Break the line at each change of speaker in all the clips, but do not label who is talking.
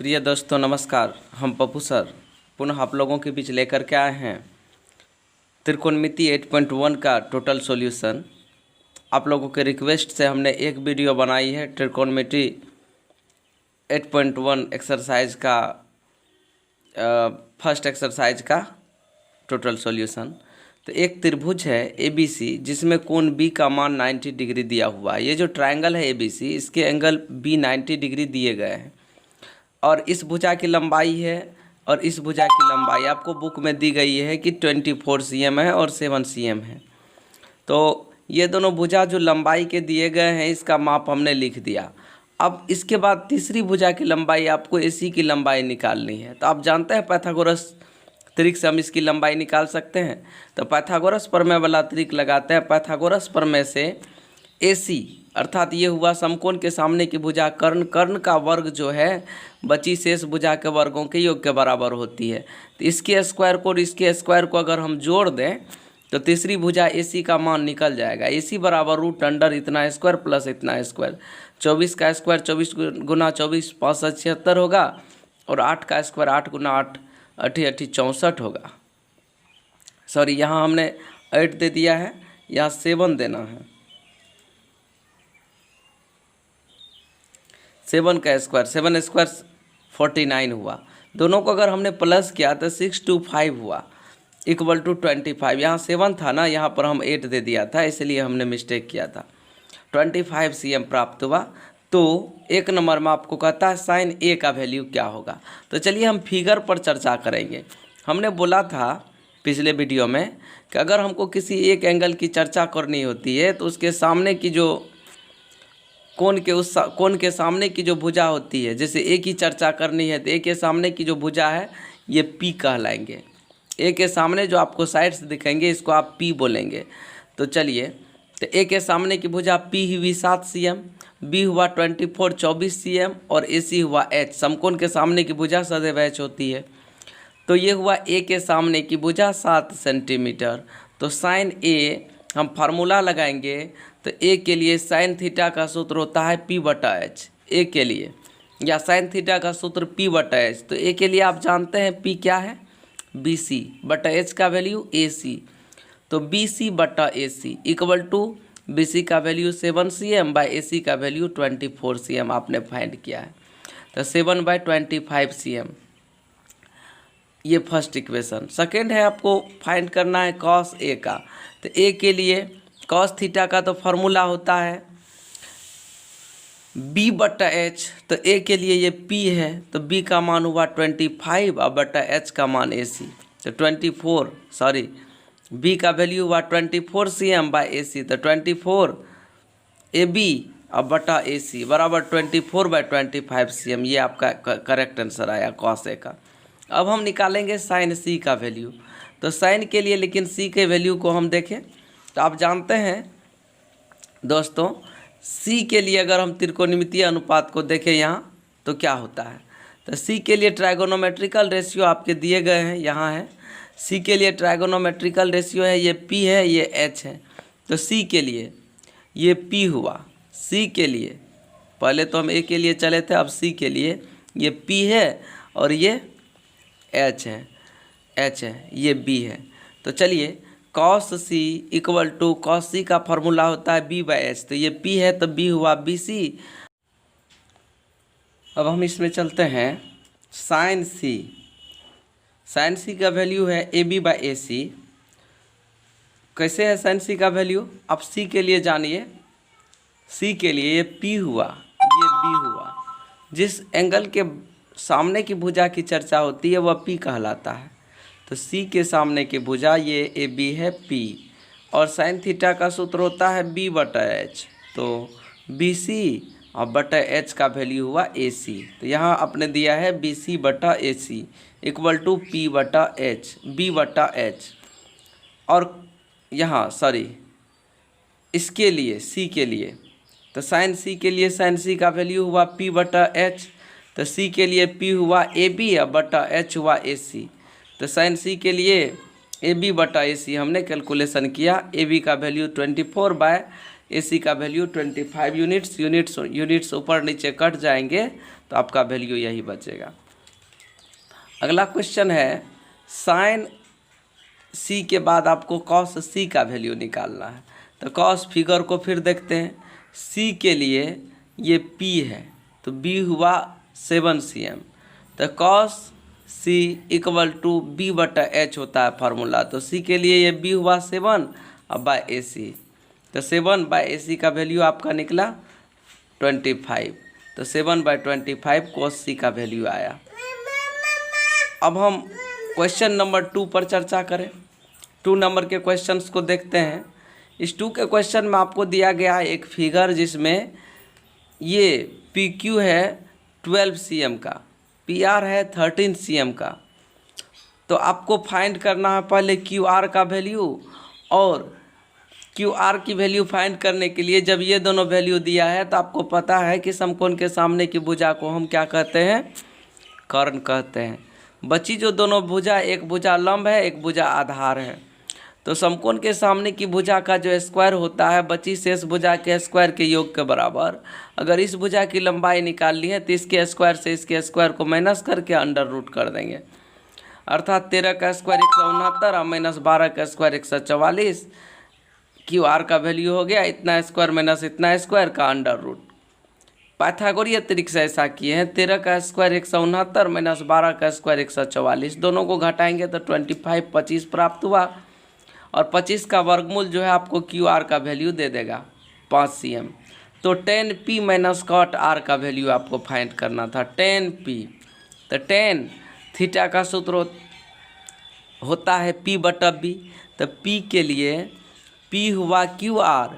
प्रिय दोस्तों नमस्कार। हम पप्पू सर पुनः आप लोगों के बीच लेकर के आए हैं त्रिकोणमिति 8.1 का टोटल सॉल्यूशन। आप लोगों के रिक्वेस्ट से हमने एक वीडियो बनाई है त्रिकोणमिति 8.1 एक्सरसाइज का फर्स्ट एक्सरसाइज का टोटल सॉल्यूशन। तो एक त्रिभुज है ABC जिसमें कोण B का मान 90 डिग्री दिया हुआ है। ये जो ट्रायंगल है ABC इसके एंगल B 90 डिग्री दिए गए हैं और इस भुजा की लंबाई है और इस भुजा की लंबाई आपको बुक में दी गई है कि 24 cm है और 7 cm है। तो ये दोनों भुजा जो लंबाई के दिए गए हैं इसका माप हमने लिख दिया। अब इसके बाद तीसरी भुजा की लंबाई आपको AC की लंबाई निकालनी है। तो आप जानते हैं पाइथागोरस त्रिक से हम इसकी लंबाई निकाल सकते हैं। तो पाइथागोरस प्रमेय वाला त्रिक लगाते हैं। पाइथागोरस प्रमेय से AC अर्थात ये हुआ समकोण के सामने की भुजा कर्ण का वर्ग जो है बची शेष भुजा के वर्गों के योग के बराबर होती है। तो इसके स्क्वायर को और इसके स्क्वायर को अगर हम जोड़ दें तो तीसरी भुजा AC का मान निकल जाएगा। AC बराबर रूट अंडर इतना स्क्वायर प्लस इतना स्क्वायर। 24 का स्क्वायर 24 गुना 24 576 होगा और 8 का स्क्वायर 8 गुना 8 8 64 होगा। सॉरी यहाँ हमने 8 दे दिया है, यहाँ 7 देना है। 7 का स्क्वायर 7 स्क्वायर 49 हुआ। दोनों को अगर हमने प्लस किया तो 625 हुआ इक्वल टू 25। यहाँ 7 था ना, यहाँ पर हम 8 दे दिया था इसलिए हमने मिस्टेक किया था। 25 cm प्राप्त हुआ। तो एक नंबर में आपको कहता है साइन A का वैल्यू क्या होगा। तो चलिए हम फिगर पर चर्चा करेंगे। हमने बोला था पिछले वीडियो में कि अगर हमको किसी एक एंगल की चर्चा करनी होती है तो उसके सामने की जो कोण के सामने की जो भुजा होती है, जैसे A की चर्चा करनी है तो A के सामने की जो भुजा है ये P कहलाएंगे। A के सामने जो आपको साइड से दिखेंगे इसको आप P बोलेंगे। तो चलिए, तो A के सामने की भुजा P हुई 7 cm, B हुआ 24 cm और AC हुआ H। समकोण के सामने की भुजा सदैव H होती है। तो ये हुआ A के सामने की भुजा 7 सेंटीमीटर। तो साइन A हम फार्मूला लगाएंगे तो A के लिए साइन थीटा का सूत्र होता है P/H। A के लिए या साइन थीटा का सूत्र P/H। तो A के लिए आप जानते हैं P क्या है, BC/H का वैल्यू AC। तो BC/AC इक्वल टू BC का वैल्यू 7 cm बाई AC का वैल्यू 24 cm आपने फाइंड किया है। तो 7/25 cm ये फर्स्ट इक्वेशन। सेकेंड है आपको फाइंड करना है cos A का। तो A के लिए cos थीटा का तो फार्मूला होता है B/H। तो A के लिए ये P है तो B का मान हुआ 25 और H का मान AC। तो 24 B का वैल्यू हुआ 24 cm बाई AC। तो 24 AB और AC बराबर 24/25 cm। ये आपका करेक्ट आंसर आया cos A का। अब हम निकालेंगे साइन C का वैल्यू। तो साइन के लिए लेकिन C के वैल्यू को हम देखें तो आप जानते हैं दोस्तों C के लिए अगर हम त्रिकोणमितीय अनुपात को देखें यहाँ तो क्या होता है। तो C के लिए ट्राइगोनोमेट्रिकल रेशियो आपके दिए गए हैं, यहाँ है। C के लिए ट्राइगोनोमेट्रिकल रेशियो है, ये P है ये H है। तो C के लिए ये P हुआ। C के लिए पहले तो हम A के लिए चले थे, अब C के लिए ये P है और ये H है ये B है। तो चलिए cos C equal to cos C का फार्मूला होता है B/H। तो ये P है तो B हुआ BC। अब हम इसमें चलते हैं साइन C। साइन C का वैल्यू है AB/AC। कैसे है साइन C का वैल्यू, अब C के लिए जानिए। C के लिए ये P हुआ ये B हुआ। जिस एंगल के सामने की भुजा की चर्चा होती है वह P कहलाता है। तो C के सामने की भुजा ये AB है P और साइन थीटा का सूत्र होता है B/H। तो BC और H का वैल्यू हुआ AC। तो यहाँ आपने दिया है BC/AC equal to P/H B/H। और यहाँ इसके लिए C के लिए तो साइन C के लिए साइन C का वैल्यू हुआ P/H। तो C के लिए P हुआ AB और H हुआ AC। तो साइन C के लिए AB/AC हमने कैलकुलेशन किया। AB का वैल्यू 24 AC का वैल्यू 25 यूनिट्स ऊपर नीचे कट जाएंगे तो आपका वैल्यू यही बचेगा। अगला क्वेश्चन है साइन C के बाद आपको कॉस C का वैल्यू निकालना है। तो कॉस फिगर को फिर देखते हैं। C के लिए ये P है तो B हुआ 7 cm। तो cos C equal to B/H होता है फार्मूला। तो C के लिए ये B हुआ 7 और बाय AC। तो 7/AC का वैल्यू आपका निकला 25। तो 7/25 कॉस C का वैल्यू आया। अब हम क्वेश्चन नंबर 2 पर चर्चा करें। 2 नंबर के क्वेश्चंस को देखते हैं। इस 2 के क्वेश्चन में आपको दिया गया है एक फिगर जिसमें ये PQ है 12 cm का, PR है 13 cm का। तो आपको फाइंड करना है पहले QR का वैल्यू, और QR की वैल्यू फाइंड करने के लिए जब ये दोनों वैल्यू दिया है तो आपको पता है कि समकोण के सामने की भुजा को हम क्या कहते हैं, कर्ण कहते हैं। बची जो दोनों भुजा, एक भुजा लंब है एक भुजा आधार है। तो समकोण के सामने की भुजा का जो स्क्वायर होता है बची शेष भुजा के स्क्वायर के योग के बराबर। अगर इस भुजा की लंबाई निकालनी है तो इसके स्क्वायर से इसके स्क्वायर को माइनस करके अंडर रूट कर देंगे, अर्थात 13 का स्क्वायर 169 और माइनस 12 का स्क्वायर 144। QR का वैल्यू हो गया इतना स्क्वायर माइनस इतना स्क्वायर का अंडर रूट। पाइथागोरीय तरीके से ऐसा किए हैं। 13 का स्क्वायर 169 माइनस 12 का स्क्वायर 144, दोनों को घटाएंगे तो 25 प्राप्त हुआ, और 25 का वर्गमूल जो है आपको QR का वैल्यू दे देगा 5 cm। तो 10P माइनस cot R का वैल्यू आपको फाइंड करना था 10P। तो 10 थीटा का सूत्र होता है P/B। तो P के लिए P हुआ QR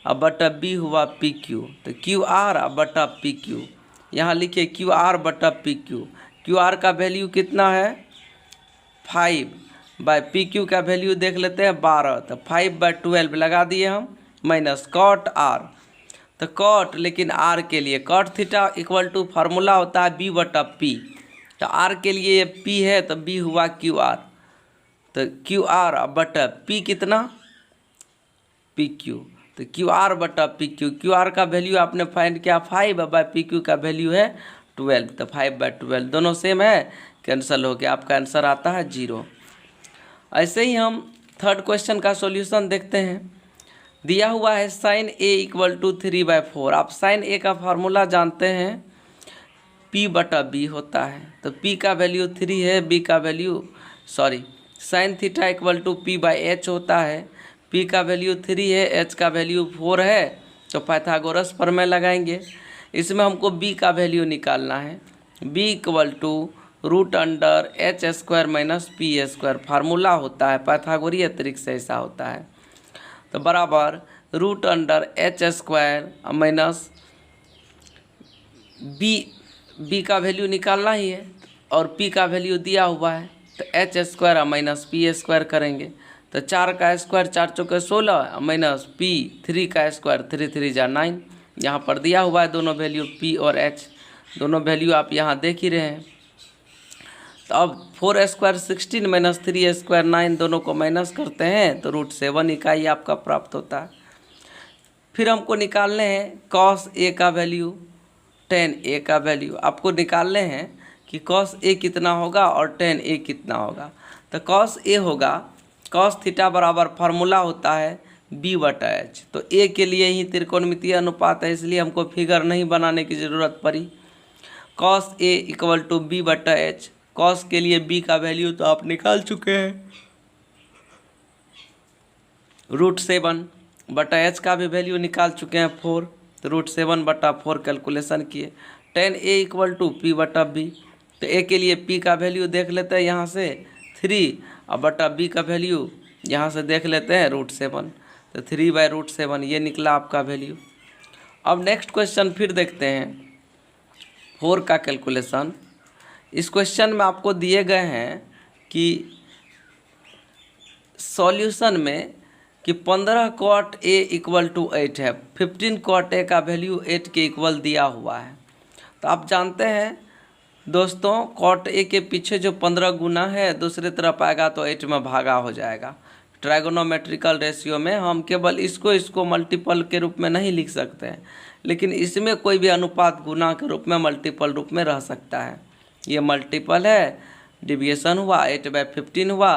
और बटा B हुआ PQ। तो QR बटा PQ, यहाँ लिखिए QR/PQ। QR का वैल्यू कितना है 5/PQ का वैल्यू देख लेते हैं 12। तो 5/12 लगा दिए हम, माइनस cot R। तो cot लेकिन R के लिए cot theta equal to formula होता है B/P। तो R के लिए ये P है तो B हुआ QR। तो QR/P कितना PQ। तो QR/PQ, QR का वैल्यू आपने फाइंड किया 5/PQ का वैल्यू है 12। तो 5/12 दोनों सेम है, कैंसिल हो गया, आपका आंसर आता है 0। ऐसे ही हम थर्ड क्वेश्चन का सॉल्यूशन देखते हैं। दिया हुआ है साइन A इक्वल टू 3/4। आप साइन A का फार्मूला जानते हैं P/B होता है। तो P का वैल्यू 3 है, B का value sine theta equal to P/H होता है। P का वैल्यू 3 है, H का वैल्यू 4 है। तो पाइथागोरस प्रमेय लगाएंगे। इसमें हमको B का वैल्यू निकालना है। B equal to √H² minus P² formula होता है, पाइथागोरीय तरीके से ऐसा होता है। तो बराबर √H² माइनस B का वैल्यू निकालना ही है, और P का वैल्यू दिया हुआ है। तो H² माइनस P² करेंगे। तो 4 का स्क्वायर 4 चौके 16 माइनस P 3 का स्क्वायर 3 3 जा 9। यहाँ पर दिया हुआ है दोनों वैल्यू P और H, दोनों वैल्यू आप यहाँ देख ही रहे हैं। तो अब 4² 16 माइनस 3² 9, दोनों को माइनस करते हैं तो √7 इकाई आपका प्राप्त होता है। फिर हमको निकालने हैं cos A का वैल्यू, tan A का वैल्यू आपको निकालने हैं कि cos A कितना होगा और tan A कितना होगा। तो cos A होगा cos थीटा बराबर फार्मूला होता है B/H। तो A के लिए ही त्रिकोणमितीय अनुपात है, इसलिए हमको फिगर नहीं बनाने की ज़रूरत पड़ी। cos A equal to B/H। cos के लिए B का वैल्यू तो आप निकाल चुके हैं, √7/H का भी वैल्यू निकाल चुके हैं 4। तो √7/4 कैलकुलेशन किए। tan A equal to P/B। तो A के लिए P का वैल्यू देख लेते हैं यहाँ से 3, और बटा B का वैल्यू यहाँ से देख लेते हैं √7। तो 3/√7 ये निकला आपका वैल्यू। अब नेक्स्ट क्वेश्चन फिर देखते हैं 4 का कैलकुलेशन। इस क्वेश्चन में आपको दिए गए हैं कि सॉल्यूशन में कि 15 cot A इक्वल टू 8 है, 15 cot A का वैल्यू 8 के इक्वल दिया हुआ है। तो आप जानते हैं दोस्तों cot A के पीछे जो 15 गुना है दूसरी तरफ आएगा तो 8 में भागा हो जाएगा। ट्राइगोनोमेट्रिकल रेशियो में हम केवल इसको मल्टीपल के रूप में नहीं लिख सकते हैं, लेकिन इसमें कोई भी अनुपात गुना के रूप में मल्टीपल रूप में रह सकता है। ये मल्टीपल है, डिविएशन हुआ 8/15 हुआ,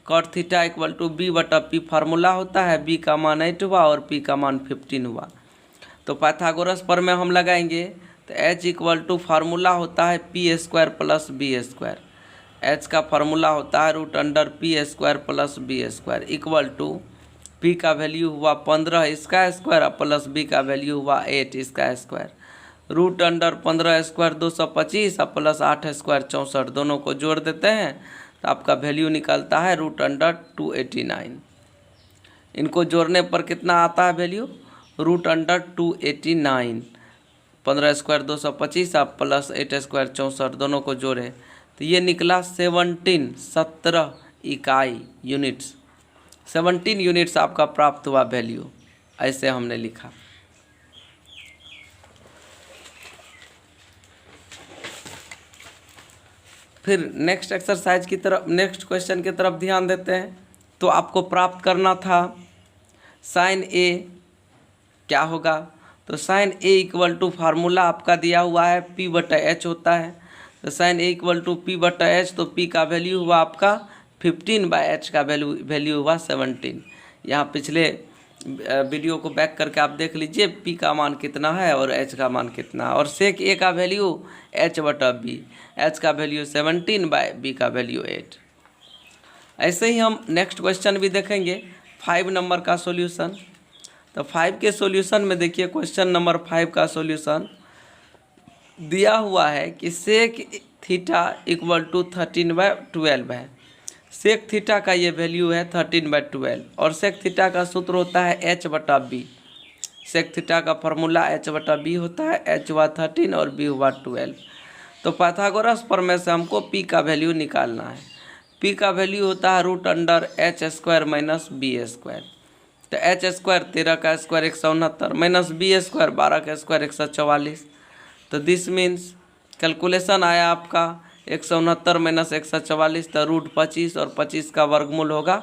cot theta equal to b/p formula होता है, b का मान 8 हुआ और p का मान 15 हुआ। तो पाइथागोरस पर में हम लगाएंगे तो h इक्वल टू फार्मूला होता है p² प्लस b²। h का फार्मूला होता है √p² plus b² equal to p का वैल्यू हुआ 15 इसका स्क्वायर प्लस b का वैल्यू हुआ 8 इसका स्क्वायर। √15² 225 प्लस 8² 64, दोनों को जोड़ देते हैं तो आपका वैल्यू निकलता है √289। इनको जोड़ने पर कितना आता है वैल्यू? √289। 15² 225 प्लस 8² 64, दोनों को जोड़े तो ये निकला 17 इकाई यूनिट्स। 17 यूनिट्स आपका प्राप्त हुआ वैल्यू, ऐसे हमने लिखा। फिर नेक्स्ट एक्सरसाइज की तरफ, नेक्स्ट क्वेश्चन की तरफ ध्यान देते हैं। तो आपको प्राप्त करना था साइन ए क्या होगा, तो sine A equal to formula आपका दिया हुआ है p/h होता है। तो sine A equal to p/h, तो p का वैल्यू हुआ आपका 15/h का वैल्यू हुआ 17। यहाँ पिछले वीडियो को बैक करके आप देख लीजिए p का मान कितना है और h का मान कितना है। और सेक a का वैल्यू h/b, h का वैल्यू 17/b का वैल्यू 8। ऐसे ही हम नेक्स्ट क्वेश्चन भी देखेंगे 5 नंबर का सॉल्यूशन। तो 5 के सॉल्यूशन में देखिए, क्वेश्चन नंबर 5 का सॉल्यूशन दिया हुआ है कि सेक थीटा इक्वल टू 13/12 है। सेक थीटा का ये वैल्यू है 13/12 और सेक थीटा का सूत्र होता है h/b। सेक थीटा का फार्मूला h/b होता है, h हुआ 13 और b हुआ 12। तो पाइथागोरस प्रमेय से हमको p का वैल्यू निकालना है। p का वैल्यू होता है √h² माइनस b²। तो h² 13 का स्क्वायर 169 माइनस b² 12 का स्क्वायर 144। तो दिस मीन्स कैलकुलेशन आया आपका 169 माइनस 144, तो √25 और 25 का वर्गमूल होगा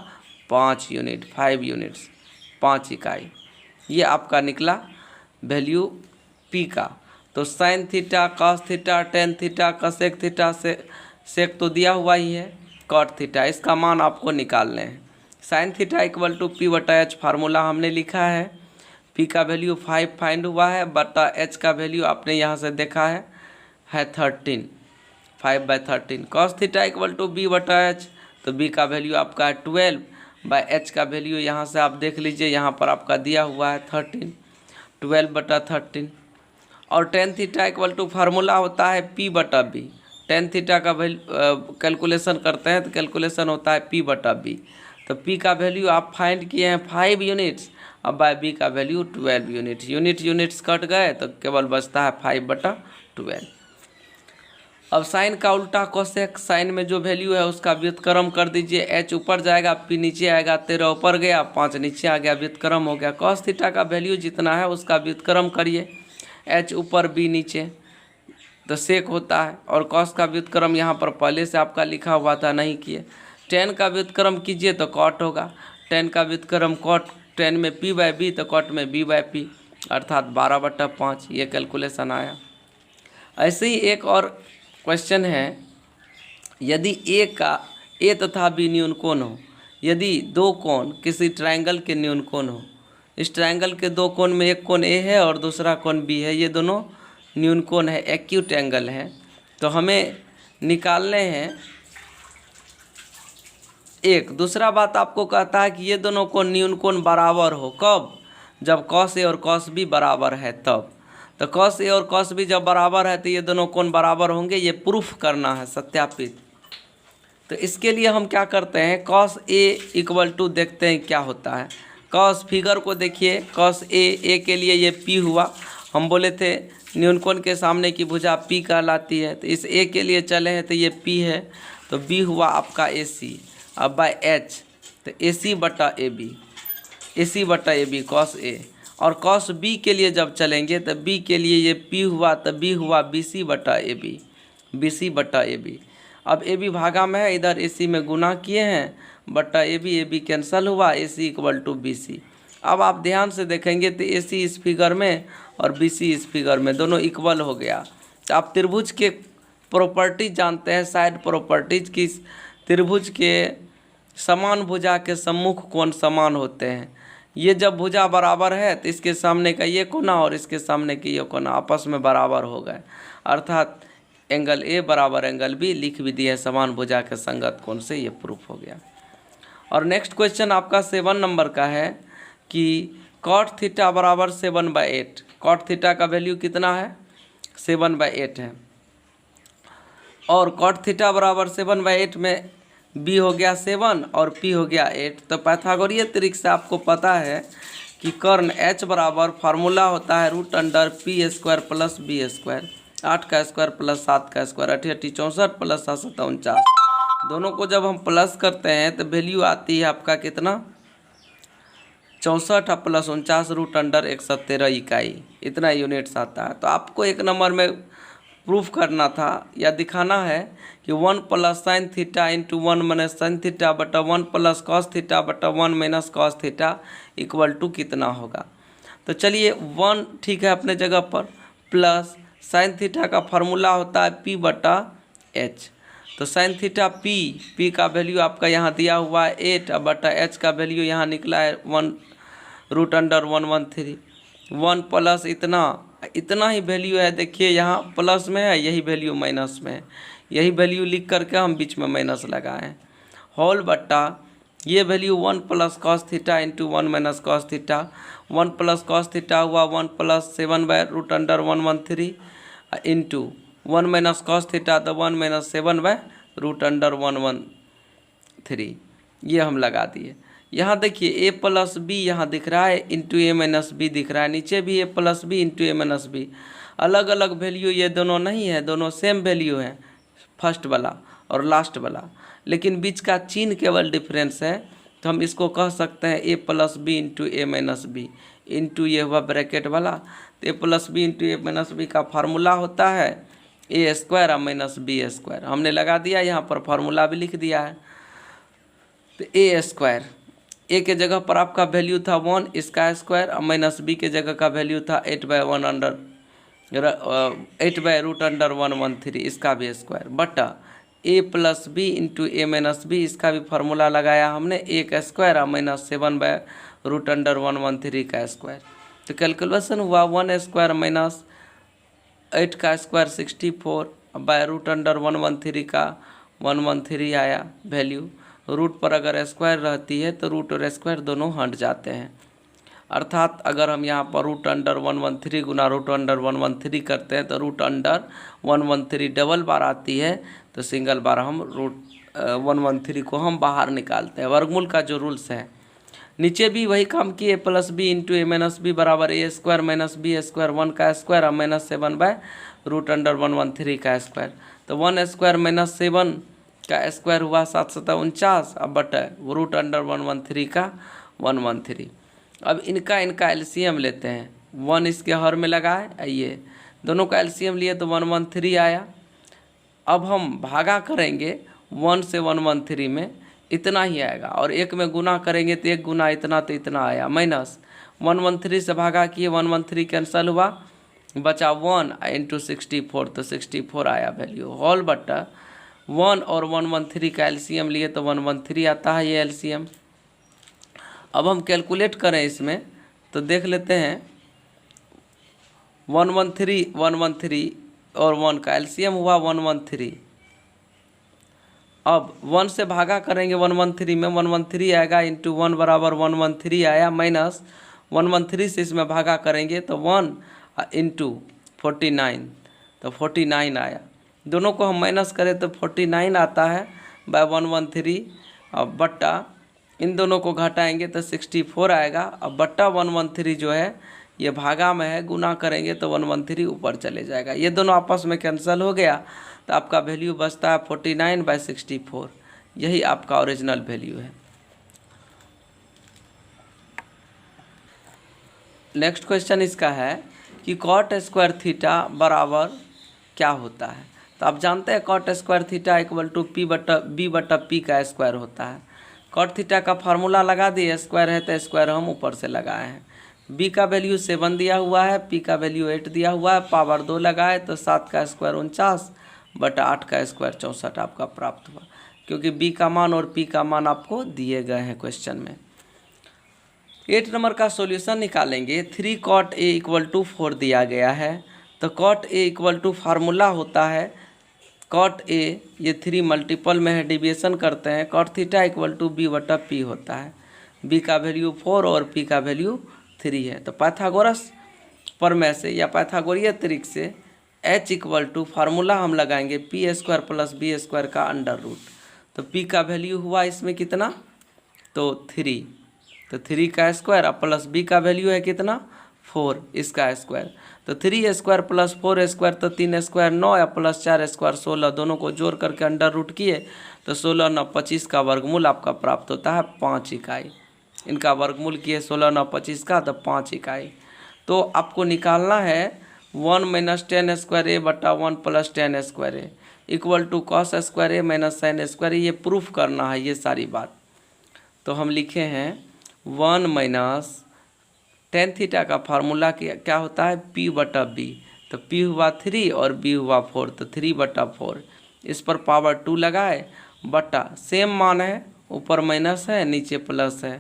5 यूनिट, 5 यूनिट्स, 5 इकाई। ये आपका निकला वैल्यू p का। तो sine theta, cos theta, tan theta, cosec theta से सेक तो दिया हुआ ही है, कॉट थीटा इसका मान आपको निकालने हैं। Sine theta equal to p/h formula हमने लिखा है, p का वैल्यू 5 फाइंड हुआ है बटा h का वैल्यू आपने यहाँ से देखा है 13, 5/13। Cos theta equal to b/h, तो b का वैल्यू आपका है 12/h का वैल्यू यहाँ से आप देख लीजिए, यहाँ पर आपका दिया हुआ है 13, 12/13। और tan theta equal to formula होता है p/b। टेन थीटा का कैलकुलेशन करते हैं तो कैलकुलेशन होता है p/b। तो p का वैल्यू आप फाइंड किए हैं 5 यूनिट्स, अब बाय b का वैल्यू 12 यूनिट्स। यूनिट्स कट गए तो केवल बचता है 5/12। अब साइन का उल्टा कोसेक, साइन में जो वैल्यू है उसका व्युत्क्रम कर दीजिए। h ऊपर जाएगा, p नीचे आएगा, 13 ऊपर गया, 5 नीचे आ गया, व्युत्क्रम हो गया। कॉस थीटा का वैल्यू जितना है उसका व्युत्क्रम करिए, h ऊपर b नीचे, तो सेक होता है। और कॉस का व्युत्क्रम यहाँ पर पहले से आपका लिखा हुआ था, नहीं किए। टेन का व्युत्क्रम कीजिए तो कॉट होगा, टेन का व्युत्क्रम कॉट, टेन में p/b तो कॉट में b/p, अर्थात 12/5। ये कैलकुलेशन आया। ऐसे ही एक और क्वेश्चन है, यदि a तथा b न्यून कोण हो, यदि दो कोण किसी ट्रायंगल के न्यून कोण हो, इस ट्रायंगल के दो कोण में एक कोण a है और दूसरा कोण b है, ये दोनों न्यून कोण है, एक्यूट एंगल है। तो हमें निकालने हैं एक। दूसरा बात आपको कहता है कि ये दोनों कोण न्यून कोण बराबर हो, कब? जब कॉस ए और कॉस बी बराबर है तब। तो कॉस ए और कॉस बी जब बराबर है तो ये दोनों कोण बराबर होंगे, ये प्रूफ करना है, सत्यापित। तो इसके लिए हम क्या करते हैं, कॉस ए इक्वल टू देखते हैं क्या होता है। कॉस फिगर को देखिए, कॉस ए के लिए ये p हुआ, हम बोले थे न्यून कोण के सामने की भुजा p कहलाती है, तो इस a के लिए चले हैं तो ये p है, तो b हुआ आपका AC। अब बाय h तो AC/AB, AC/AB कॉस a। और कॉस b के लिए जब चलेंगे तो b के लिए ये p हुआ, तो b हुआ BC/AB, BC/AB। अब AB भागा में है, इधर AC में गुना किए हैं, बटा ए बी कैंसिल हुआ, ए सी इक्वल टू बी सी। अब आप ध्यान से देखेंगे तो ए सी इस फिगर में और बी सी इस फिगर में दोनों इक्वल हो गया। तो आप त्रिभुज के प्रॉपर्टीज जानते हैं, साइड प्रॉपर्टीज की। त्रिभुज के समान भुजा के सम्मुख कोण समान होते हैं। ये जब भुजा बराबर है तो इसके सामने का ये कोना और इसके सामने की ये कोना आपस में बराबर हो गए, अर्थात एंगल ए बराबर एंगल बी। लिख भी दिए समान भुजा के संगत कोण से, ये प्रूफ हो गया। और नेक्स्ट क्वेश्चन आपका 7 नंबर का है कि कॉट थीटा बराबर 7/8। कॉट थीटा का वैल्यू कितना है? 7/8 है। और कॉट थीटा बराबर 7/8 में b हो गया 7 और p हो गया 8। तो पाइथागोरीय त्रिक से आपको पता है कि कर्ण h बराबर फार्मूला होता है √p² प्लस b²। 8 का स्क्वायर प्लस 7 का स्क्वायर 8 64 प्लस 7 49। दोनों को जब हम प्लस करते हैं तो वैल्यू आती है आपका कितना? 64 प्लस 49 √113 इकाई, इतना यूनिट्स आता है। तो आपको एक नंबर में प्रूफ करना था या दिखाना है कि 1 plus sine theta into 1 minus sine theta बटा 1 प्लस कॉस थीटा बटा 1 minus cos theta equal to कितना होगा। तो चलिए 1 ठीक है अपने जगह पर, प्लस साइन थीटा का फार्मूला होता है p बटा h। तो साइन थीटा p का वैल्यू आपका यहाँ दिया हुआ है 8 बटा h का वैल्यू यहाँ निकला है 1√113। 1 प्लस इतना ही वैल्यू है। देखिए यहाँ प्लस में है, यही वैल्यू माइनस में है। यही वैल्यू लिख करके हम बीच में माइनस लगाए, होल बट्टा ये value 1 plus cos theta into 1 minus cos theta. 1 plus cos theta हुआ 1 plus 7/√113 into 1 minus cos theta तो 1 माइनस 7/√113। ये हम लगा दिए। यहाँ देखिए a प्लस बी यहाँ दिख रहा है इंटू ए माइनस बी दिख रहा है, नीचे भी a plus B into A minus B. अलग अलग वैल्यू ये दोनों नहीं है, दोनों सेम वैल्यू है, फर्स्ट वाला और लास्ट वाला, लेकिन बीच का चिन्ह केवल डिफरेंस है। तो हम इसको कह सकते हैं a plus B into A minus B into ये हुआ ब्रैकेट वाला। तो a plus B into A minus B का फार्मूला होता है a² और माइनस b²। हमने लगा दिया, यहाँ पर फार्मूला भी लिख दिया है। तो a², a के जगह पर आपका वैल्यू था 1 इसका स्क्वायर और माइनस b के जगह का वैल्यू था 8/√113 इसका भी स्क्वायर बटा a plus B into A minus B, इसका भी फार्मूला लगाया हमने 1 स्क्वायर और माइनस 7/√113 का स्क्वायर। तो कैलकुलेशन हुआ 1 स्क्वायर माइनस 8 का स्क्वायर 64/√113 का 113 आया वैल्यू। रूट पर अगर स्क्वायर रहती है तो रूट और स्क्वायर दोनों हट जाते हैं, अर्थात अगर हम यहाँ पर √113 गुना √113 करते हैं तो √113 डबल बार आती है, तो सिंगल बार हम √113 को हम बाहर निकालते हैं। वर्गमूल का जो रूल्स है। नीचे भी वही काम किए, plus B into A minus B बराबर a² माइनस b² 1 का स्क्वायर और माइनस 7/√113 का स्क्वायर। तो 1 स्क्वायर माइनस 7 का स्क्वायर हुआ 7 7 49 अब बटा √113 का 113। अब इनका एलसीएम लेते हैं। 1 इसके हर में लगाए, आइए दोनों का एलसीएम लिए तो 113 आया। अब हम भागा करेंगे 1 से 113 में, इतना ही आएगा, और 1 में गुना करेंगे तो 1 गुना इतना तो इतना आया, माइनस 113 से भागा किए 113 कैंसिल हुआ, बचा 1 इंटू 64 तो 64 आया वैल्यू, होल बट्टा 1 और 113 का एलसीएम लिए तो 113 आता है ये एलसीएम। अब हम कैलकुलेट करें इसमें तो देख लेते हैं 113 और 1 का एलसीएम हुआ 113। अब 1 से भागा करेंगे 113 में, 113 आएगा इंटू 1 बराबर 113 आया, माइनस 113 से इसमें भागा करेंगे तो 1 इंटू 49 तो 49 आया। दोनों को हम माइनस करें तो 49 आता है बाय 113। अब बट्टा इन दोनों को घटाएंगे तो 64 आएगा। अब बट्टा 113 जो है ये भागा में है, गुना करेंगे तो 113 ऊपर चले जाएगा, ये दोनों आपस में कैंसिल हो गया, तो आपका वैल्यू बचता है 49/64। यही आपका ओरिजिनल वैल्यू है। नेक्स्ट क्वेश्चन इसका है कि कॉट स्क्वायर थीटा बराबर क्या होता है। तो आप जानते हैं cot square theta equal to b बटा p का स्क्वायर होता है। कॉट थीटा का फार्मूला लगा दिए, स्क्वायर है तो स्क्वायर हम ऊपर से लगाए हैं। बी का वैल्यू 7 दिया हुआ है, पी का वैल्यू 8 दिया हुआ है, पावर 2 लगाए तो 7 का स्क्वायर 49 बटा 8 का स्क्वायर 64 आपका प्राप्त हुआ, क्योंकि बी का मान और पी का मान आपको दिए गए हैं क्वेश्चन में। 8 नंबर का सॉल्यूशन निकालेंगे। 3 cot a = 4 दिया गया है, तो cot a = फार्मूला होता है cot a, ये 3 मल्टीपल में है, डिविएशन करते हैं, cot थीटा = b/p होता है। b का वैल्यू 4 और p का वैल्यू 3 है, तो पाइथागोरस प्रमेय से या पाइथागोरीय त्रिक से h = फार्मूला हम लगाएंगे p² + b² का √, तो p का वैल्यू हुआ इसमें कितना, तो 3, तो 3 का स्क्वायर प्लस b का वैल्यू है कितना 4, इसका स्क्वायर, तो 3² + 4² तो 3 स्क्वायर 9 प्लस 4 स्क्वायर 16, दोनों को जोड़ करके √ किए तो 16 9 25 का वर्गमूल आपका प्राप्त होता है 5 इकाई। इनका वर्गमूल किए 16 9 25 का, तो 5 इकाई। तो आपको निकालना है 1 - 10² a बटा 1 + 10² a = cos² a - sin² a, ये प्रूफ करना है ये सारी बात। तो हम लिखे हैं 1 - tan थीटा का फार्मूला क्या होता है p/b, तो p हुआ 3 और b हुआ 4, तो 3/4, इस पर पावर 2 लगाए बटा, सेम मान है, ऊपर माइनस है नीचे प्लस है,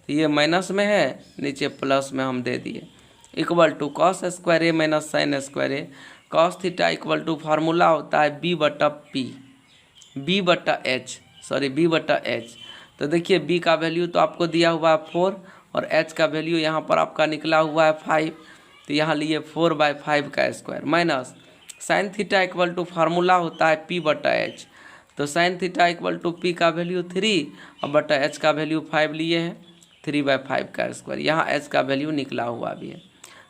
तो ये माइनस में है नीचे प्लस में हम दे दिए, = cos² a - sin² a। cos theta = formula होता है b/p, b/h। तो देखिए b का वैल्यू तो आपको दिया हुआ है 4 और h का वैल्यू यहाँ पर आपका निकला हुआ है 5, तो यहाँ लिए 4/5 का square minus sine theta = formula होता है p/h, तो साइन थीटा = p का वैल्यू 3 और बटा h का वैल्यू 5 लिए हैं, 3/5 का स्क्वायर, यहाँ h का वैल्यू निकला हुआ भी है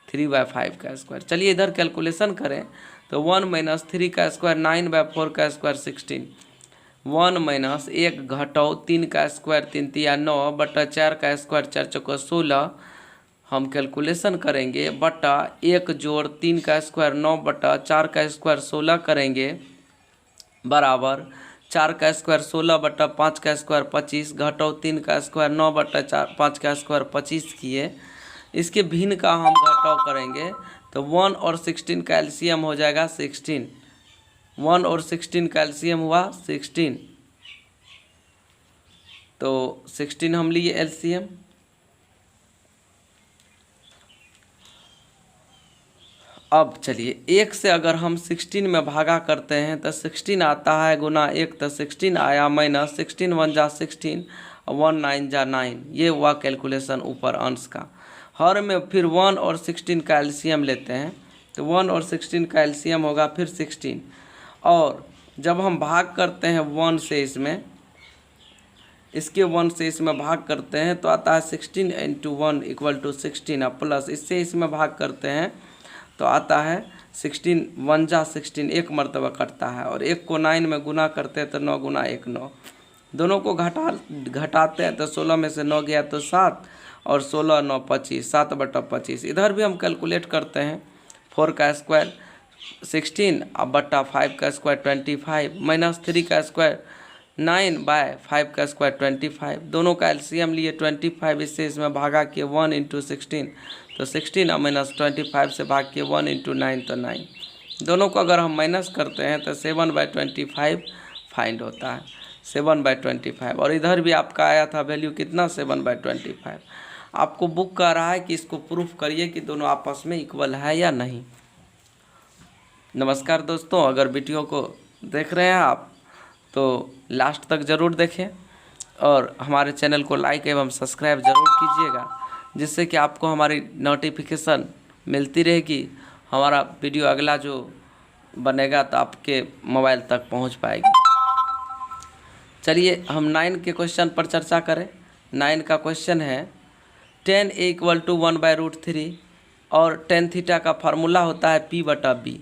3/5 का स्क्वायर। चलिए इधर कैलकुलेशन करें, तो 1 - 3 का स्क्वायर 9/4 का स्क्वायर 16, 1 - 1 घटाओ 3 का स्क्वायर 3 तिया 9 बटा 4 का स्क्वायर 4 चौका 16, हम कैलकुलेशन करेंगे बटा 1 जोड़ 3 का स्क्वायर 9 बटा 4 का स्क्वायर 16 करेंगे बराबर 4 का स्क्वायर 16 बटा 5 का स्क्वायर 25 घटाओ 3 का स्क्वायर 9 बटा 5 का स्क्वायर 25 किए। इसके भिन्न का हम घटाव करेंगे तो 1 और 16 का एलसीएम हो जाएगा 16, 1 और 16 का एलसीएम हुआ 16, तो 16 हम लिए एलसीएम। अब चलिए 1 से अगर हम 16 में भागा करते हैं तो 16 आता है गुना 1, तो 16 आया माइनस 16 1 जा 16 1 9 जा 9, ये हुआ कैलकुलेशन ऊपर अंश का। हर में फिर 1 और 16 का एलसीएम लेते हैं, तो 1 और 16 का एलसीएम होगा फिर 16, और जब हम भाग करते हैं 1 से इसमें, इसके 1 से इसमें भाग करते हैं तो आता है 16 × 1 = 16, प्लस इससे इसमें भाग करते हैं तो आता है 16 1 जा 16, एक मरतबा कटता है, और 1 को 9 में गुना करते हैं तो 9 × 1 9, दोनों को घटाते हैं तो 16 में से 9 गया तो 7 और 16 9 25, 7/25। इधर भी हम कैलकुलेट करते हैं 4 का स्क्वायर 16 अब बटा 5 का स्क्वायर 25 माइनस 3 का स्क्वायर 9/5 का स्क्वायर 25, दोनों का एलसीएम लिए 25, इससे इसमें भागा किए 1 × 16, तो 16 और माइनस 25 से भाग किए 1 × 9 तो 9, दोनों को अगर हम माइनस करते हैं तो 7/25 फाइंड होता है, 7/25। और इधर भी आपका आया था वैल्यू कितना 7/25। आपको बुक कह रहा है कि इसको प्रूफ करिए कि दोनों आपस में इक्वल है या नहीं। नमस्कार दोस्तों, अगर वीडियो को देख रहे हैं आप तो लास्ट तक ज़रूर देखें और हमारे चैनल को लाइक एवं सब्सक्राइब ज़रूर कीजिएगा, जिससे कि आपको हमारी नोटिफिकेशन मिलती रहेगी, हमारा वीडियो अगला जो बनेगा तो आपके मोबाइल तक पहुंच पाएगी। चलिए हम 9 के क्वेश्चन पर चर्चा करें। 9 का क्वेश्चन है tan a = 1/√3 और tan थीटा का फार्मूला होता है p/b,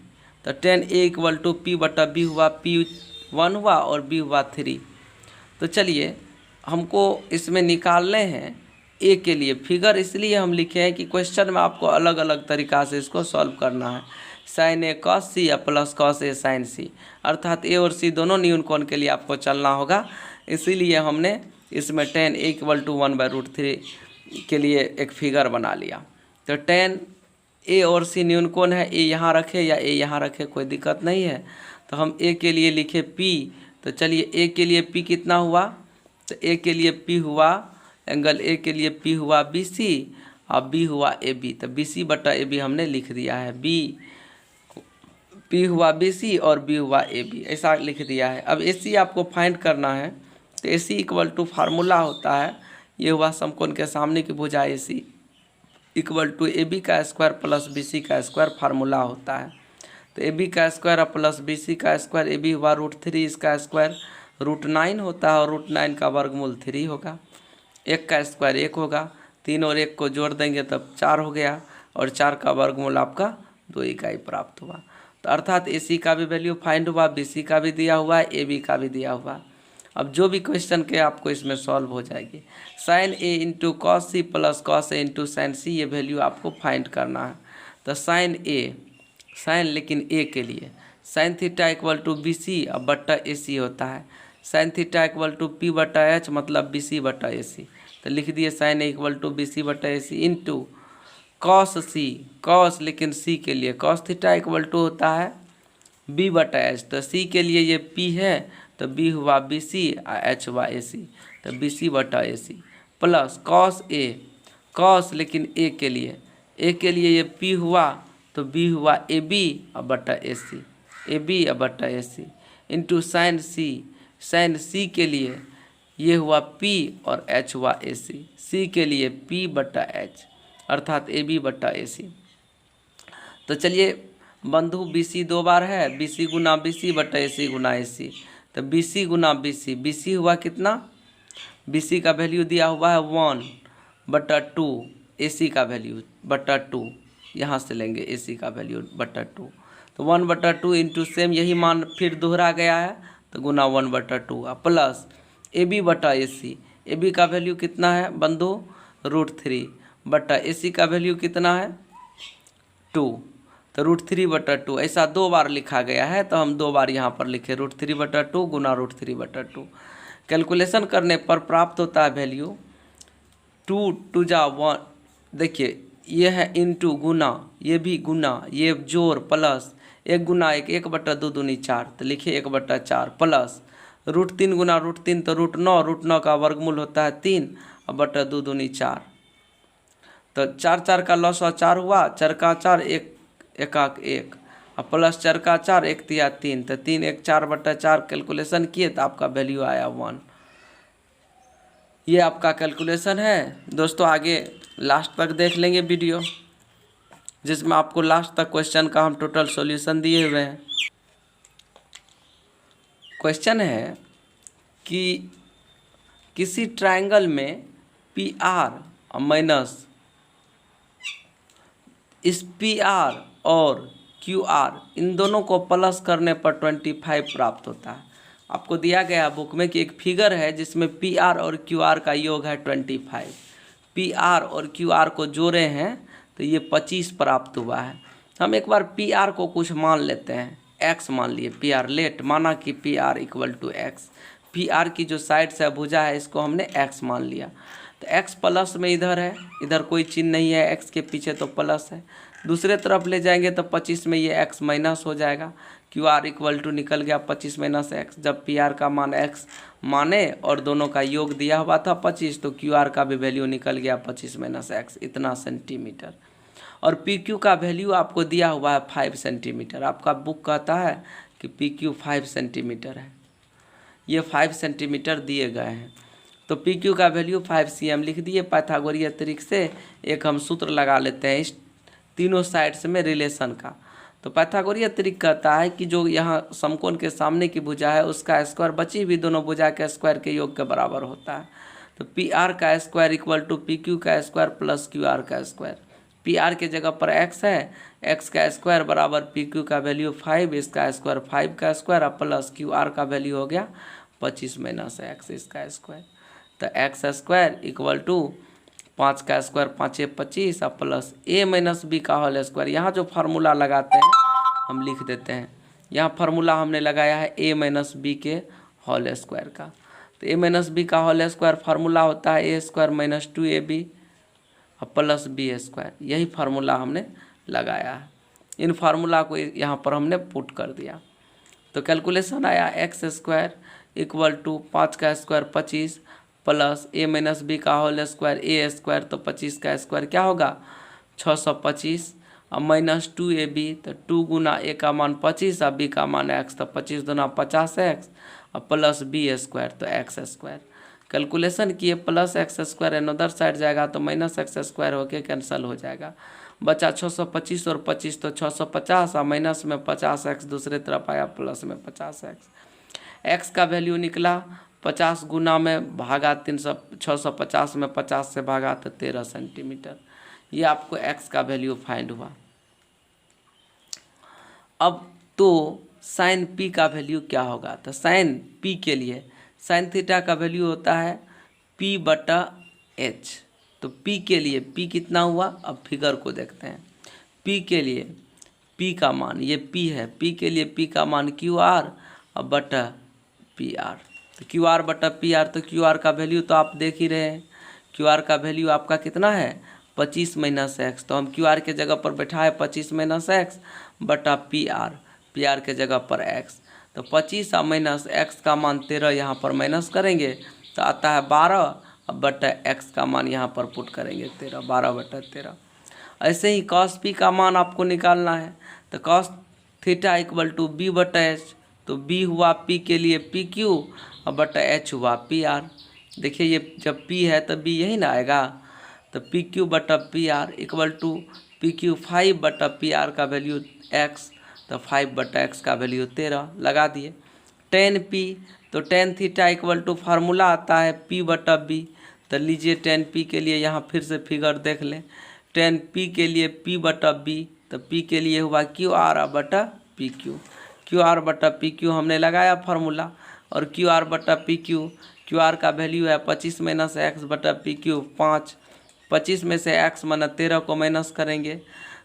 तो tan a = p/b हुआ, p1 हुआ और b हुआ 3। तो चलिए हमको इसमें निकालने हैं a के लिए फिगर, इसलिए हम लिखे हैं कि क्वेश्चन में आपको अलग अलग तरीक़ा से इसको सॉल्व करना है। sin a cos c या plus cos a sin c, अर्थात a और c दोनों न्यून कोण के लिए आपको चलना होगा, इसीलिए हमने इसमें tan a इक्वल टू 1/√3 के लिए एक फिगर बना लिया। तो tan a और c न्यून कोण है, a यहाँ रखे या a यहाँ रखे कोई दिक्कत नहीं है। तो हम a के लिए लिखे p, तो चलिए a के लिए p कितना हुआ, तो a के लिए p हुआ, एंगल a के लिए p हुआ BC और b हुआ AB। तो BC बटा AB हमने लिख दिया है, P हुआ BC और B हुआ AB, ऐसा लिख दिया है। अब AC आपको फाइंड करना है, तो AC इक्वल टू फार्मूला होता है, ये हुआ समकोण के सामने की भुजा AC इक्वल टू AB का स्क्वायर प्लस BC का स्क्वायर फार्मूला होता है। तो AB का स्क्वायर प्लस BC का स्क्वायर, AB हुआ √3, इसका स्क्वायर √9 होता है और √9 का वर्गमूल 3 होगा। 1 का स्क्वायर 1 होगा, 3 और 1 को जोड़ देंगे तब 4 हो गया और 4 का वर्गमूल आपका 2 इकाई प्राप्त हुआ। तो अर्थात AC का भी वैल्यू फाइंड हुआ, BC का भी दिया हुआ है, AB का भी दिया हुआ। अब जो भी क्वेश्चन के आपको इसमें सॉल्व हो जाएगी। sin A into cos C plus cos A into sine C, ये वैल्यू आपको फाइंड करना है। तो sin A, साइन लेकिन A के लिए sin theta equal to BC अब बट्टा AC होता है, sin theta equal to P बटा H मतलब BC बटा AC। तो लिख दिए sin A equal to BC बटा AC into cos C, cos लेकिन C के लिए कॉस थीटा इक्वल टू होता है B बटा H। तो C के लिए ये P है, तो B हुआ BC और H हुआ AC, तो BC बटा AC plus cos A, cos लेकिन A के लिए ये P हुआ, तो B हुआ AB और बटा AC, AB और बटा AC into sine C, sine C के लिए ये हुआ P और H हुआ AC, C के लिए P बटा H अर्थात AB बटा AC। तो चलिए बंधु BC 2 बार है, BC गुना BC बटा AC गुना AC। तो BC गुना BC, BC हुआ कितना, BC का वैल्यू दिया हुआ है 1 बटा 2, AC का वैल्यू बटा 2, यहाँ से लेंगे AC का वैल्यू बटा 2। तो 1 बटा 2 इंटू सेम यही मान फिर दोहरा गया है, तो गुना 1 बटा 2 प्लस AB बटा AC, AB का वैल्यू कितना है बंधु √3 बटा AC का वैल्यू कितना है 2, तो √3 बटा 2 ऐसा 2 बार लिखा गया है, तो हम 2 बार यहाँ पर लिखे √3 बटा 2 गुना √3 बटा 2। कैलकुलेशन करने पर प्राप्त होता है वैल्यू 2 2 जा 1, देखिए ये है इंटू गुना, ये भी गुना, ये जोड़ प्लस 1 गुना 1, 1 बटा 2 दूनी 4, तो लिखिए 1 बटा 4 प्लस √3 गुना √3 तो √9 का वर्गमूल होता है 3 और बटा 2 दूनी 4, तो 4 4 का लॉस और 4 हुआ, 4 का 4 1 1 1 और प्लस 4 का 4 1 तिया 3, तो 3 1 4 बटा 4 कैलकुलेशन किए तो आपका वैल्यू आया 1। ये आपका कैलकुलेशन है दोस्तों। आगे लास्ट तक देख लेंगे वीडियो, जिसमें आपको लास्ट तक क्वेश्चन का हम टोटल सॉल्यूशन दिए हुए हैं। क्वेश्चन है कि किसी ट्रायंगल में PR माइनस इस PR और QR इन दोनों को प्लस करने पर 25 प्राप्त होता है। आपको दिया गया बुक में कि एक फिगर है जिसमें PR और QR का योग है 25, PR और QR को जोड़े हैं तो ये 25 प्राप्त हुआ है। हम एक बार PR को कुछ मान लेते हैं, X मान लिए, PR लेट माना कि PR equal to X, PR की जो साइड से भुजा है इसको हमने X मान लिया, तो X प्लस में इधर है, इधर कोई चिन्ह नहीं है, X के पीछे तो प्लस है। दूसरे तरफ ले जाएंगे तो 25 में ये X माइनस हो जाएगा, QR इक्वल टू निकल गया 25 माइनस X। जब PR का मान X माने और दोनों का योग दिया हुआ था 25, तो QR का भी वैल्यू निकल गया 25 माइनस X, इतना सेंटीमीटर। और PQ का वैल्यू आपको दिया हुआ है 5 सेंटीमीटर। आपका बुक कहता है कि PQ 5 सेंटीमीटर है, ये 5 सेंटीमीटर दिए गए हैं, तो PQ का वैल्यू 5 cm लिख दिए। पाइथागोरस तरीके से एक हम सूत्र लगा लेते हैं इस तीनों साइड्स में रिलेशन का। तो पाइथागोरस तरीका कहता है कि जो यहाँ समकोण के सामने की भुजा है उसका स्क्वायर बची भी दोनों भुजा के स्क्वायर के योग के बराबर होता है। तो PR का स्क्वायर इक्वल टू PQ का स्क्वायर प्लस QR का स्क्वायर। PR के जगह पर X है, X का स्क्वायर बराबर PQ का वैल्यू 5, इसका स्क्वायर 5 का स्क्वायर प्लस QR का वैल्यू हो गया 25 माइनस X इसका स्क्वायर। तो X स्क्वायर इक्वल टू 5 का स्क्वायर 5 25 और प्लस A माइनस B का होल स्क्वायर। यहाँ जो फार्मूला लगाते हैं हम लिख देते हैं, यहाँ फार्मूला हमने लगाया है A माइनस B के होल स्क्वायर का। तो ए माइनस बी का होल स्क्वायर फार्मूला होता है ए स्क्वायर माइनस 2ab और प्लस बी स्क्वायर। यही फार्मूला हमने लगाया है, इन फार्मूला को यहाँ पर हमने पुट कर दिया। तो कैलकुलेशन आया एक्स स्क्वायर इक्वल टू 5 का स्क्वायर 25 प्लस ए माइनस बी का होल स्क्वायर ए स्क्वायर, तो 25 का स्क्वायर क्या होगा 625 और माइनस 2ab, तो 2 गुना ए का मान 25 और बी का मान x, तो 25 दुना 50x और प्लस बी स्क्वायर तो एक्स स्क्वायर। कैलकुलेशन किए plus x square another side जाएगा तो माइनस एक्स स्क्वायर होके कैंसिल हो जाएगा, बचा 625 और 25 तो 650 और माइनस में 50x दूसरे तरफ आया प्लस में 50x। x का वैल्यू निकला 50 गुना में भागा 650 में 50 से भागा तो 13 सेंटीमीटर। ये आपको x का वैल्यू फाइंड हुआ। अब तो साइन p का वैल्यू क्या होगा, तो साइन p के लिए साइन थीटा का वैल्यू होता है p/h। तो p के लिए p कितना हुआ, अब फिगर को देखते हैं। p के लिए p का मान, ये p है, p के लिए p का मान QR और बटा PR। तो QR/PR, तो QR का वैल्यू तो आप देख ही रहे हैं, QR का वैल्यू आपका कितना है 25 माइनस एक्स। तो हम QR के जगह पर बैठा है 25 माइनस एक्स बटा PR के जगह पर x। तो 25 और माइनस एक्स का मान 13 यहाँ पर माइनस करेंगे तो आता है 12 और बटा x का मान यहाँ पर पुट करेंगे 13, 12/13। ऐसे ही cos p का मान आपको निकालना है, तो cos theta equal to b/h। तो b हुआ p के लिए PQ और बटा h हुआ PR। देखिए ये जब p है तो b यही ना आएगा, तो PQ/PR equal to PQ 5/PR का वैल्यू x, तो 5/x का वैल्यू 13 लगा दिए। tan p, तो tan theta equal to formula आता है p/b। तो लीजिए tan p के लिए यहाँ फिर से फिगर देख लें। tan p के लिए p/b, तो p के लिए हुआ QR/PQ। QR/PQ हमने लगाया फार्मूला, और QR/PQ, QR का वैल्यू है 25 माइनस एक्स बटा PQ 5। 25 में से x माना 13 को माइनस करेंगे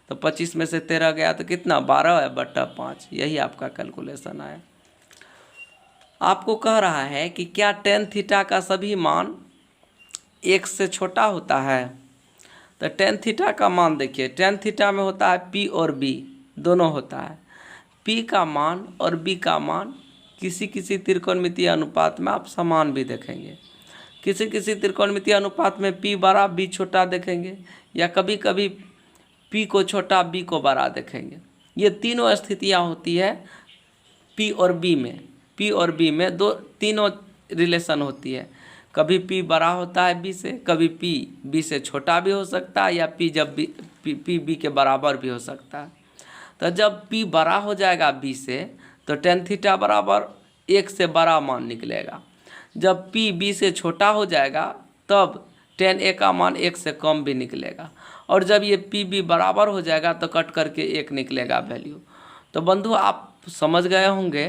तो 25 में से 13 गया तो कितना 12/5। यही आपका कैलकुलेशन आया। आपको कह रहा है कि क्या tan थीटा का सभी मान 1 से छोटा होता है। तो tan थीटा का मान देखिए, tan थीटा में होता है p और b दोनों होता है। p का मान और b का मान किसी किसी त्रिकोणमितीय अनुपात में आप समान भी देखेंगे, किसी किसी त्रिकोणमितीय अनुपात में p बड़ा b छोटा देखेंगे, या कभी कभी p को छोटा b को बड़ा देखेंगे। ये तीनों स्थितियां होती है p और b में। p और b में तीनों रिलेशन होती है। कभी p बड़ा होता है b से, कभी p b से छोटा भी हो सकता है, या p b के बराबर भी हो सकता है। तो जब p बड़ा हो जाएगा b से तो tan थीटा बराबर 1 से बड़ा मान निकलेगा। जब p b से छोटा हो जाएगा तब tan a का मान 1 से कम भी निकलेगा, और जब ये p b बराबर हो जाएगा तो कट करके 1 निकलेगा वैल्यू। तो बंधु आप समझ गए होंगे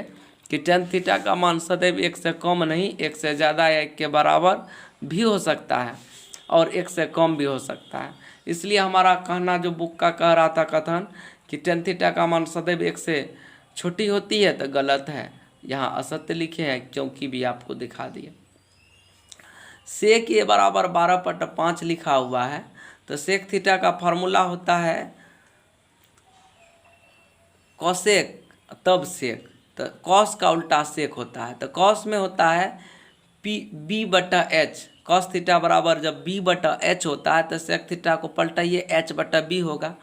कि tan थीटा का मान सदैव 1 से कम नहीं, 1 से ज़्यादा या 1 के बराबर भी हो सकता है और 1 से कम भी हो सकता है। इसलिए हमारा कहना जो बुक का कह रहा था कथन कि tan थीटा का मान सदैव 1 से छोटी होती है, तो गलत है। यहाँ असत्य लिखे हैं क्योंकि भी आपको दिखा दिए। सेक a बराबर 12/5 लिखा हुआ है, तो सेक थीटा का फार्मूला होता है कॉसेक तब सेक, तो कॉस का उल्टा सेक होता है। तो कॉस में होता है b/h। कॉस थीटा बराबर जब b/h होता है तो सेक थीटा को पलटाइए h/b होगा,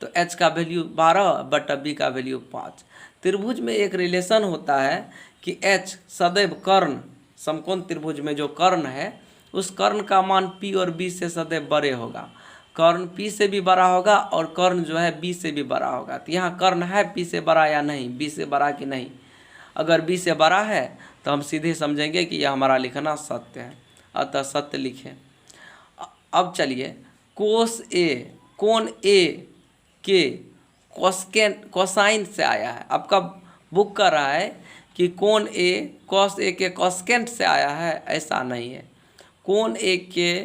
तो h का वैल्यू 12/b का वैल्यू 5। त्रिभुज में एक रिलेशन होता है कि h सदैव कर्ण, समकोण त्रिभुज में जो कर्ण है उस कर्ण का मान p और b से सदैव बड़े होगा। कर्ण p से भी बड़ा होगा और कर्ण जो है b से भी बड़ा होगा। तो यहाँ कर्ण है p से बड़ा या नहीं, b से बड़ा कि नहीं। अगर b से बड़ा है तो हम सीधे समझेंगे कि यह हमारा लिखना सत्य है, अतः सत्य लिखें। अब चलिए कोण a के कोसाइन से आया है। आपका बुक कर रहा है कि कोण a cos a के कॉस्केंट से आया है, ऐसा नहीं है। कोण a के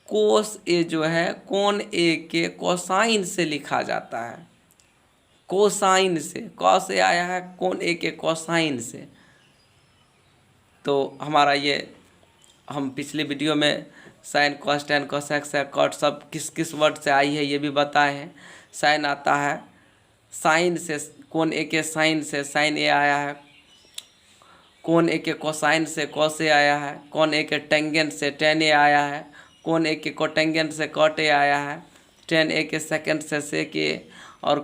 कोस a जो है कोण a के कोसाइन से लिखा जाता है, कोसाइन से। कॉस a आया है कोण a के कोसाइन से। तो हमारा ये हम पिछले वीडियो में sine cos tan cosec sec cot सब किस किस वर्ड से आई है ये भी बताए हैं। साइन आता है साइन से, कोण ए के साइन से साइन ए आया है, कोण ए के कोसाइन से कॉस ए आया है, कोण ए के टेंजेंट से टेन ए आया है, कोण ए के कोटेंजेंट से कॉट ए आया है, टेन ए के सेकेंड से सेक ए, और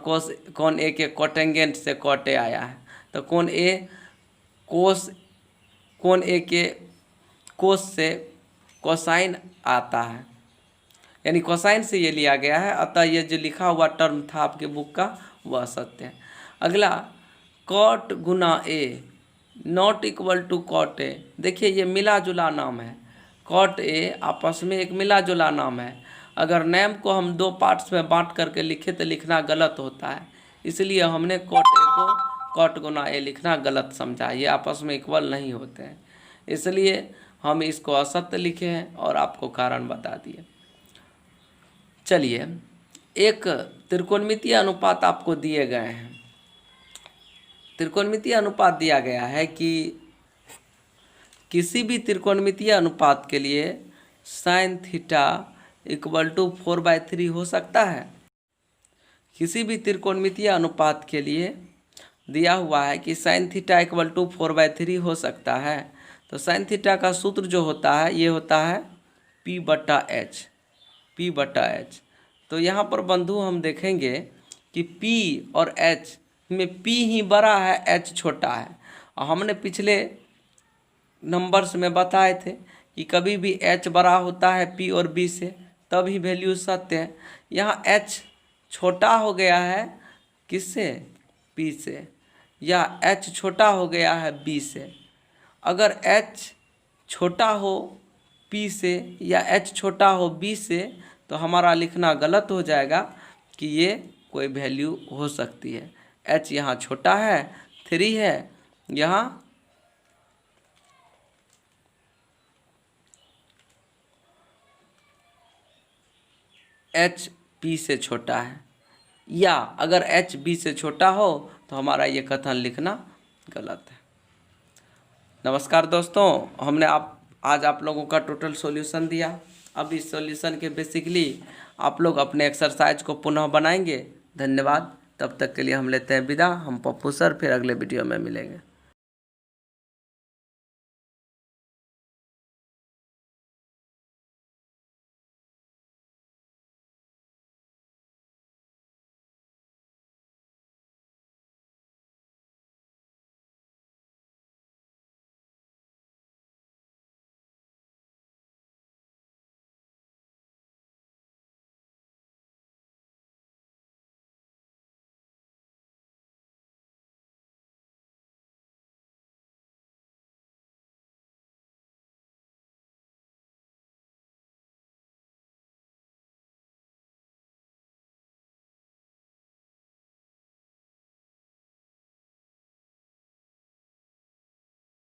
कोण ए के कोटेंजेंट से कॉट ए आया है। तो कोण ए के कोस से कोसाइन आता है, यानी कोसाइन से ये लिया गया है। अतः ये जो लिखा हुआ टर्म था आपके बुक का वह सत्य है। अगला कॉट गुना A not equal to cot A. देखिए ये मिला जुला नाम है, कॉट ए आपस में एक मिला जुला नाम है। अगर नेम को हम दो पार्ट्स में बांट करके लिखे तो लिखना गलत होता है, इसलिए हमने कॉट ए को कॉट गुना ए लिखना गलत समझा। ये आपस में इक्वल नहीं होते हैं, इसलिए हम इसको असत्य लिखे हैं और आपको कारण बता दिए। चलिए, एक त्रिकोणमितीय अनुपात आपको दिए गए हैं। त्रिकोणमितीय अनुपात दिया गया है कि किसी भी त्रिकोणमितीय अनुपात के लिए साइन थीटा इक्वल टू 4/3 हो सकता है। किसी भी त्रिकोणमितीय अनुपात के लिए दिया हुआ है कि साइन थीटा इक्वल टू 4/3 हो सकता है। तो साइन थीटा का सूत्र जो होता है ये होता है P/H, P/H। तो यहाँ पर बंधु हम देखेंगे कि P और H में P ही बड़ा है, H छोटा है। और हमने पिछले नंबर्स में बताए थे कि कभी भी H बड़ा होता है P और B से तब ही वैल्यू सत्य है। यहाँ H छोटा हो गया है किससे? P से, या H छोटा हो गया है B से। अगर H छोटा हो P से या H छोटा हो B से तो हमारा लिखना गलत हो जाएगा कि ये कोई वैल्यू हो सकती है। H यहाँ छोटा है 3 है, यहाँ H P से छोटा है, या अगर H B से छोटा हो तो हमारा ये कथन लिखना गलत है। नमस्कार दोस्तों, हमने आज आप लोगों का टोटल सॉल्यूशन दिया। अब इस सॉल्यूशन के बेसिकली आप लोग अपने एक्सरसाइज को पुनः बनाएंगे। धन्यवाद। तब तक के लिए हम लेते हैं विदा। हम पप्पू सर फिर अगले वीडियो में मिलेंगे।